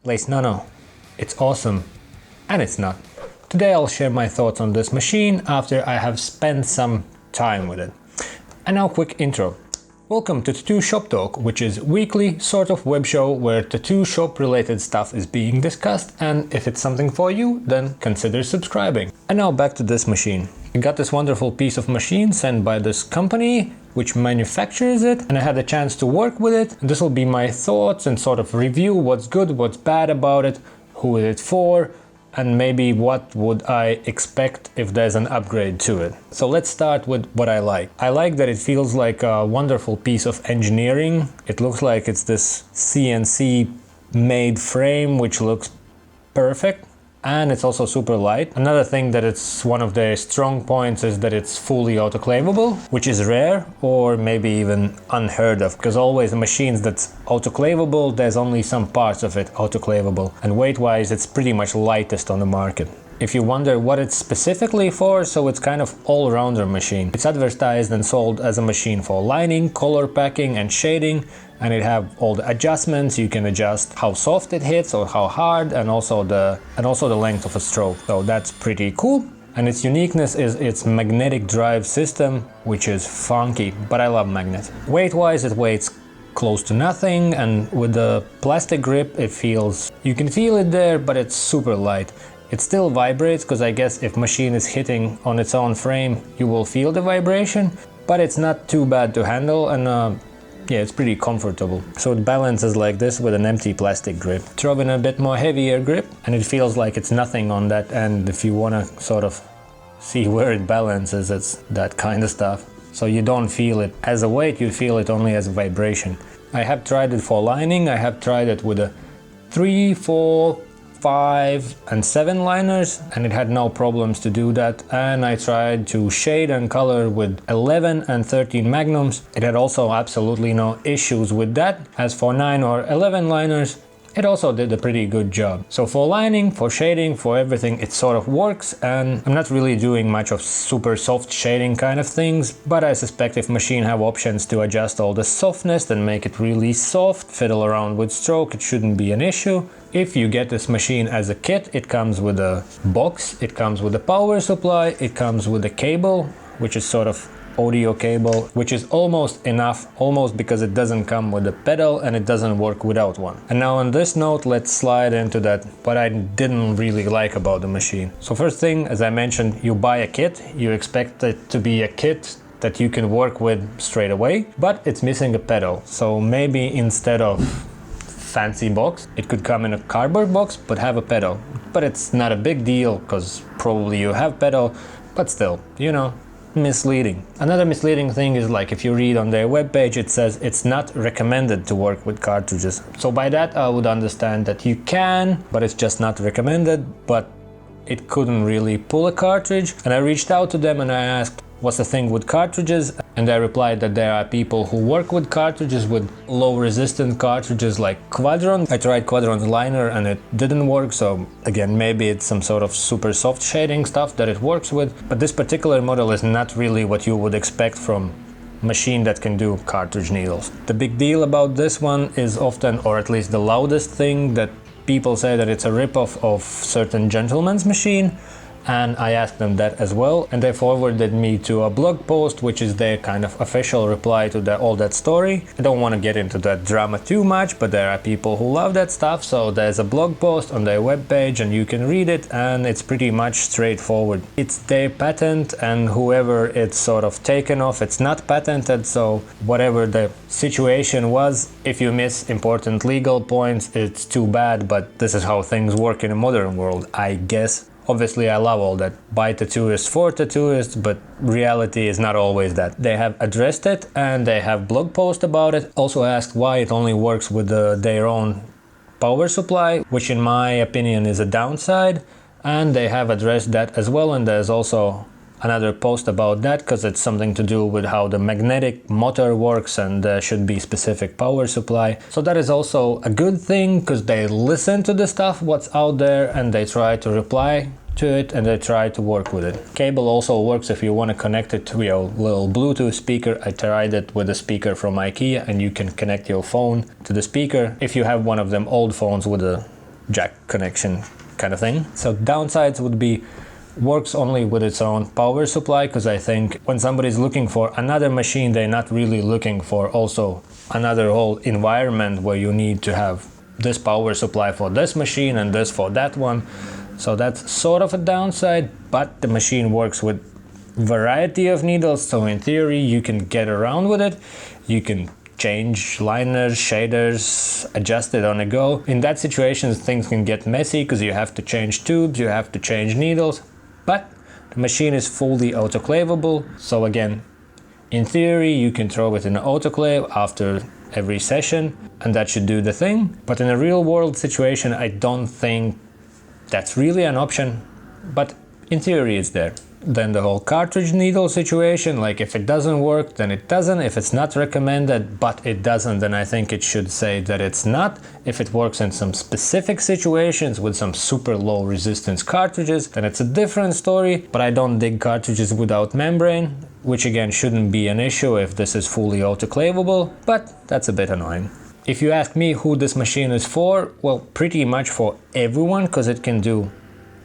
Lace Nano. It's awesome, and it's not. Today I'll share my thoughts on this machine after I have spent some time with it. And now quick intro. Welcome to Tattoo Shop Talk, which is weekly sort of web show where tattoo shop related stuff is being discussed, and if it's something for you, then consider subscribing. And now back to this machine. I got this wonderful piece of machine sent by this company which manufactures it, and I had a chance to work with it. And this will be my thoughts and sort of review what's good, what's bad about it, who is it for, and maybe what would I expect if there's an upgrade to it. So let's start with what I like. I like that it feels like a wonderful piece of engineering. It looks like it's this CNC made frame which looks perfect, and it's also super light. Another thing that it's one of the strong points is that it's fully autoclavable, which is rare or maybe even unheard of, because always the machines that's autoclavable, there's only some parts of it autoclavable, and weight-wise it's pretty much lightest on the market. If you wonder what it's specifically for, so it's kind of all-rounder machine. It's advertised and sold as a machine for lining, color packing and shading, and it have all the adjustments. You can adjust how soft it hits or how hard, and also the length of a stroke. So that's pretty cool. And its uniqueness is its magnetic drive system, which is funky, but I love magnets. Weight-wise, it weighs close to nothing, and with the plastic grip you can feel it there, but it's super light. It still vibrates, because I guess if machine is hitting on its own frame, you will feel the vibration, but it's not too bad to handle, and yeah, it's pretty comfortable. So it balances like this with an empty plastic grip. Throw in a bit more heavier grip, and it feels like it's nothing on that end. If you want to sort of see where it balances, it's that kind of stuff. So you don't feel it as a weight, you feel it only as a vibration. I have tried it for lining. I have tried it with a 3, 4, 5 and 7 liners, and it had no problems to do that. And I tried to shade and color with 11 and 13 magnums. It had also absolutely no issues with that. As for 9 or 11 liners, it also did a pretty good job. So for lining, for shading, for everything, it sort of works, and I'm not really doing much of super soft shading kind of things, but I suspect if machine have options to adjust all the softness and make it really soft, fiddle around with stroke, it shouldn't be an issue. If you get this machine as a kit, it comes with a box, it comes with a power supply, it comes with a cable, which is sort of audio cable, which is almost enough, almost, because it doesn't come with a pedal and it doesn't work without one. And now on this note, let's slide into that what I didn't really like about the machine. So first thing, as I mentioned, you buy a kit, you expect it to be a kit that you can work with straight away, but it's missing a pedal. So maybe instead of fancy box, it could come in a cardboard box but have a pedal. But it's not a big deal, because probably you have pedal, but still, you know, misleading. Another misleading thing is, like, if you read on their webpage, it says it's not recommended to work with cartridges. So by that I would understand that you can, but it's just not recommended. But it couldn't really pull a cartridge, and I reached out to them and I asked what's the thing with cartridges, and they replied that there are people who work with cartridges, with low resistant cartridges like Quadron. I tried Quadron's liner and it didn't work, so again, maybe it's some sort of super soft shading stuff that it works with, but this particular model is not really what you would expect from machine that can do cartridge needles. The big deal about this one is often, or at least the loudest thing, that people say that it's a ripoff of certain gentleman's machine. And I asked them that as well, and they forwarded me to a blog post, which is their kind of official reply to all that story. I don't want to get into that drama too much, but there are people who love that stuff, so there's a blog post on their webpage and you can read it, and it's pretty much straightforward. It's their patent, and whoever it's sort of taken off, it's not patented, so whatever the situation was, if you miss important legal points, it's too bad, but this is how things work in a modern world, I guess. Obviously, I love all that. By tattooists for tattooists, but reality is not always that. They have addressed it, and they have blog post about it. Also asked why it only works with their own power supply, which in my opinion is a downside. And they have addressed that as well, and there's also another post about that, because it's something to do with how the magnetic motor works, and there should be specific power supply. So that is also a good thing, because they listen to the stuff what's out there, and they try to reply to it, and I try to work with it. Cable also works if you want to connect it to your little Bluetooth speaker. I tried it with a speaker from IKEA, and you can connect your phone to the speaker if you have one of them old phones with a jack connection kind of thing. So downsides would be works only with its own power supply, because I think when somebody's looking for another machine, they're not really looking for also another whole environment where you need to have this power supply for this machine and this for that one. So that's sort of a downside, but the machine works with variety of needles, so in theory you can get around with it. You can change liners, shaders, adjust it on the go. In that situation things can get messy because you have to change tubes, you have to change needles, but the machine is fully autoclavable. So again, in theory you can throw it in an autoclave after every session and that should do the thing. But in a real world situation I don't think that's really an option, but in theory it's there. Then the whole cartridge needle situation, like if it doesn't work then it doesn't. If it's not recommended but it doesn't, then I think it should say that it's not. If it works in some specific situations with some super low resistance cartridges, then it's a different story. But I don't dig cartridges without membrane, which again shouldn't be an issue if this is fully autoclavable, but that's a bit annoying. If you ask me who this machine is for, well, pretty much for everyone, because it can do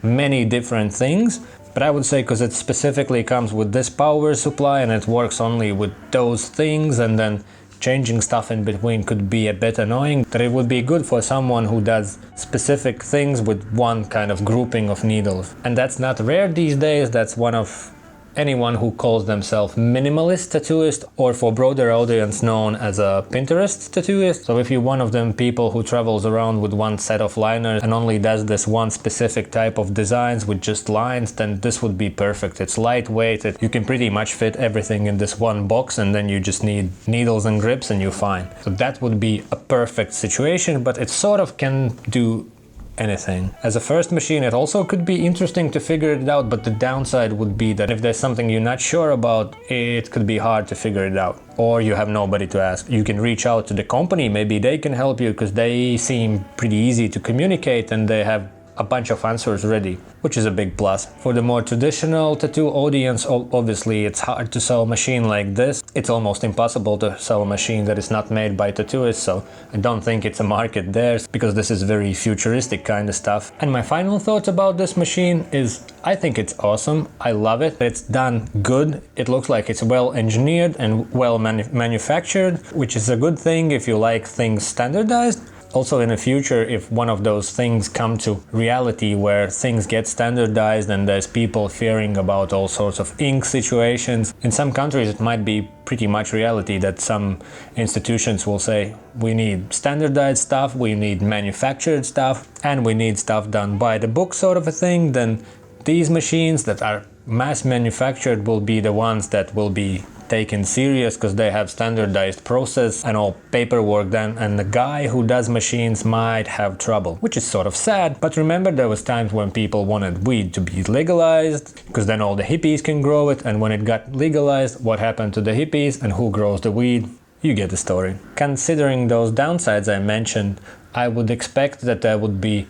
many different things. But I would say because it specifically comes with this power supply and it works only with those things, and then changing stuff in between could be a bit annoying, that it would be good for someone who does specific things with one kind of grouping of needles. And that's not rare these days. That's one of anyone who calls themselves minimalist tattooist, or for broader audience known as a Pinterest tattooist. So if you're one of them people who travels around with one set of liners and only does this one specific type of designs with just lines, then this would be perfect. It's lightweight, you can pretty much fit everything in this one box, and then you just need needles and grips and you're fine. So that would be a perfect situation, but it sort of can do anything. As a first machine it also could be interesting to figure it out, but the downside would be that if there's something you're not sure about, it could be hard to figure it out, or you have nobody to ask. You can reach out to the company, maybe they can help you because they seem pretty easy to communicate and they have a bunch of answers ready, which is a big plus. For the more traditional tattoo audience, obviously it's hard to sell a machine like this. It's almost impossible to sell a machine that is not made by tattooists, so I don't think it's a market there, because this is very futuristic kind of stuff. And my final thoughts about this machine is I think it's awesome. I love it. It's done good. It looks like it's well engineered and well manufactured, which is a good thing if you like things standardized. Also in the future, if one of those things come to reality where things get standardized and there's people fearing about all sorts of ink situations, in some countries it might be pretty much reality that some institutions will say we need standardized stuff, we need manufactured stuff, and we need stuff done by the book sort of a thing, then these machines that are mass manufactured will be the ones that will be taken serious because they have standardized process and all paperwork done, and the guy who does machines might have trouble, which is sort of sad. But remember, there was times when people wanted weed to be legalized because then all the hippies can grow it, and when it got legalized, what happened to the hippies and who grows the weed? You get the story. Considering those downsides I mentioned, I would expect that there would be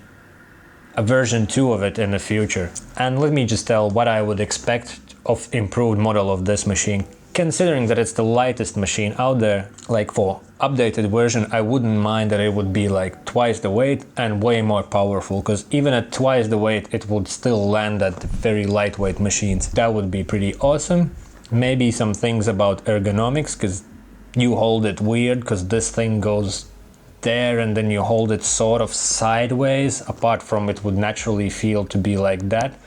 a version 2 of it in the future. And let me just tell what I would expect of improved model of this machine. Considering that it's the lightest machine out there, like for updated version, I wouldn't mind that it would be like twice the weight and way more powerful, because even at twice the weight it would still land at very lightweight machines. That would be pretty awesome. Maybe some things about ergonomics, because you hold it weird because this thing goes there and then you hold it sort of sideways. Apart from it would naturally feel to be like that,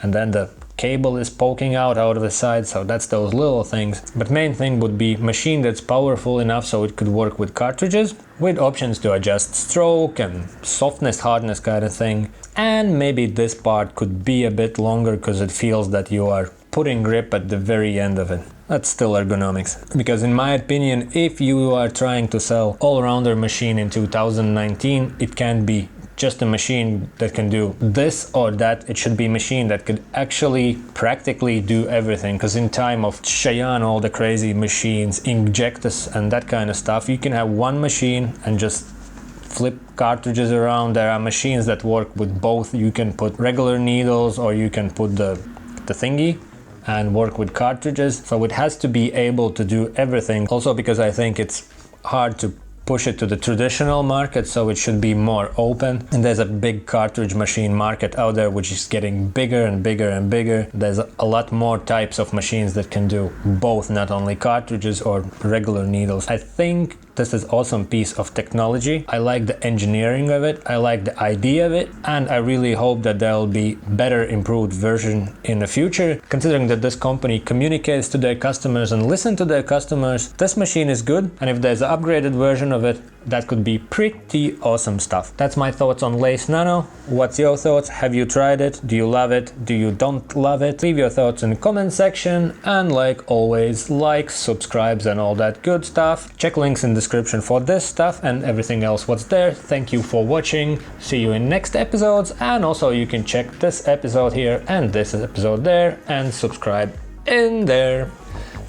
and then the cable is poking out of the side, so that's those little things. But main thing would be machine that's powerful enough so it could work with cartridges, with options to adjust stroke and softness, hardness kind of thing. And maybe this part could be a bit longer because it feels that you are putting grip at the very end of it. That's still ergonomics. Because in my opinion, if you are trying to sell all-rounder machine in 2019, it can't be just a machine that can do this or that. It should be a machine that could actually practically do everything, because in time of Cheyenne, all the crazy machines, inkjectors and that kind of stuff, you can have one machine and just flip cartridges around. There are machines that work with both. You can put regular needles or you can put the thingy and work with cartridges. So it has to be able to do everything. Also because I think it's hard to push it to the traditional market, so it should be more open. And there's a big cartridge machine market out there which is getting bigger and bigger and bigger. There's a lot more types of machines that can do both, not only cartridges or regular needles. I think this is awesome piece of technology. I like the engineering of it, I like the idea of it, and I really hope that there'll be better improved version in the future. Considering that this company communicates to their customers and listen to their customers, this machine is good, and if there's an upgraded version of it, that could be pretty awesome stuff. That's my thoughts on Lace Nano. What's your thoughts? Have you tried it? Do you love it? Do you don't love it? Leave your thoughts in the comment section, and like always, like, subscribes and all that good stuff. Check links in the description for this stuff and everything else what's there. Thank you for watching. See you in next episodes, and also you can check this episode here and this episode there and subscribe in there.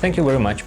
Thank you very much.